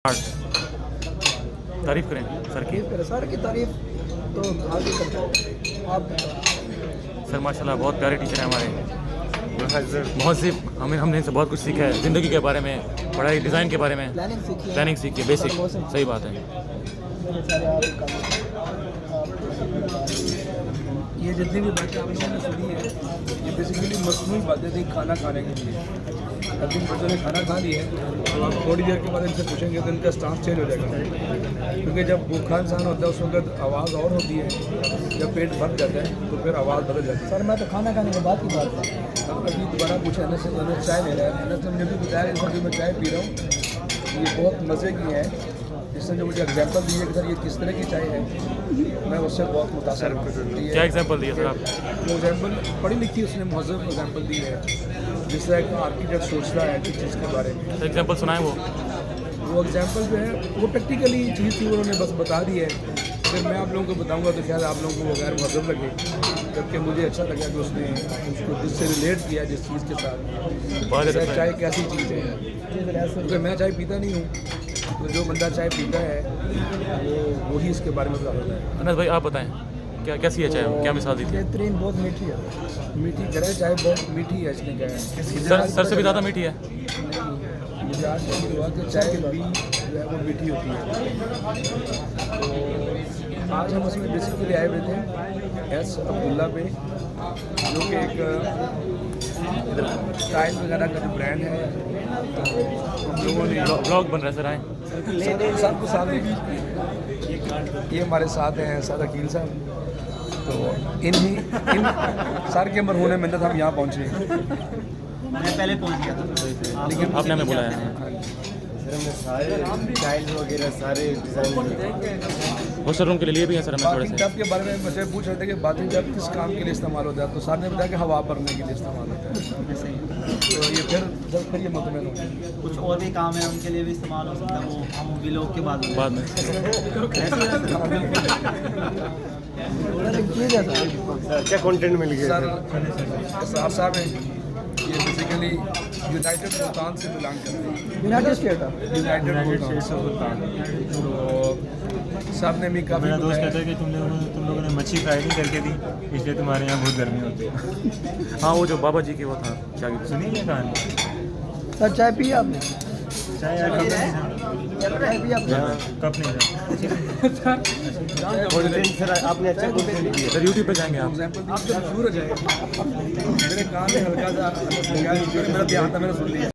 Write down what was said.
तारीफ करें सर की। सर की तारीफ तो आगे करते हैं आप। सर माशाल्लाह बहुत प्यारे टीचर हैं हमारे महज़िब। हमने इनसे बहुत कुछ सीखा है ज़िंदगी के बारे में, पढ़ाई डिज़ाइन के बारे में, प्लानिंग सीखी है, बेसिक। सही बात है। ये जितनी भी बातें आप लोगों ने सुनी है ये बेसिकली मसनूई बातें थी खाना खाने के लिए। अब जिन बच्चों ने खाना खा लिया है तो आप थोड़ी देर के बाद इनसे पूछेंगे तो इनका स्टांस चेंज हो जाएगा, क्योंकि जब भूखा इंसान होता है उस वक्त आवाज़ और होती है, जब पेट भर जाता है तो फिर आवाज़ बदल जाती है। सर मैं तो खाना खाने के बाद की बात है। अभी दोबारा पूछा अनस से, अनस चाय ले रहा है। अनस ने मुझे भी बताया कि सर मैं चाय पी रहा हूँ, ये बहुत मज़े की है। इसने जो मुझे एग्जांपल दी है कि सर ये किस तरह की चाय है, मैं उससे बहुत मुतासर हूँ। क्या एग्जांपल दिया सर आप? वो एग्जाम्पल पढ़ी लिखी उसने महज़ब एग्जाम्पल दी है, जिस तरह एक आर्किटेक्ट सोचता है किस चीज़ के बारे में। एग्जांपल सुनाएं वो एग्जाम्पल जो है वो प्रैक्टिकली चीज़ थी, उन्होंने बस बता दी है। फिर मैं आप लोगों को बताऊंगा तो शायद आप लोगों को वो गैर महज़ब लगे, जबकि मुझे अच्छा लगा कि उसने उसको जिससे रिलेट किया जिस चीज़ के साथ। चाय कैसी चीज़ है, क्योंकि मैं चाय पीता नहीं हूँ, तो जो बंदा चाय पीता है वो वही इसके बारे में बता सकता है। अनस भाई आप बताएं क्या कैसी है चाय, क्या मिसाल दी थी? बेहतरीन, बहुत मीठी है। मीठी करे चाय बहुत मीठी है, इसने कहा है। सर से भी ज़्यादा मीठी है। मुझे आज फील हुआ कि चाय भी जो है वो मीठी होती है। तो आज हम उसमें बेसिकली आए हुए थे एस अब्दुल्ला पे, जो कि एक टाइल वगैरह का जो ब्रांड है। हम लोगों ने ब्लॉग बन रहा है सर, आए सबको साथ ये हमारे साथ हैं सर अकील साहब। तो इन सर के मरहूने मिन्नत हम यहाँ पहुँचे। मैं पहले पहुंच गया था, लेकिन आपने हमें बुलाया। सर हमने सारे टाइल्स वगैरह सारे डिज़ाइन हॉस्टल रूम के लिए भी हैं सर हमें थोड़े बाथिंग से। टब के बारे में मुझे पूछ रहे थे कि बाथिंग टब किस काम के लिए इस्तेमाल होता है, तो सर ने बताया कि हवा भरने के लिए इस्तेमाल होता है। तो ये फिर ये मुतमिन हो गया। कुछ और भी काम है उनके लिए भी इस्तेमाल हो सकता है, वो हम व्लॉग के बाद में एक चीज़ है सर, क्या कंटेंट मिल गया सर साहब हैं, ये बेसिकली यूनाइटेड मुल्तान से बिलोंग करते हैं। यूनाइटेड स्टेट है। यूनाइटेड मुल्तान। तो साहब ने भी काफ़ी मेरा दोस्त कहता है कि तुम लोगों ने मच्छी फ्राई नहीं करके दी, इसलिए तुम्हारे यहाँ बहुत गर्मी होती है। हाँ वो जो बाबा जी की वो था क्या सुनिए ये कहानी। सर चाय पी आपने? चाय यार कप नहीं था। चाय पी आपने? कप नहीं था। सर आपने अच्छा कंटेंट किया। सर यूट्यूब पे जाएंगे आप? एग्जाम्पल आप जब मशहूर हो जाए, मेरे कान में हल्का सा लगा, मेरा ध्यान था, मैंने सुन लिया।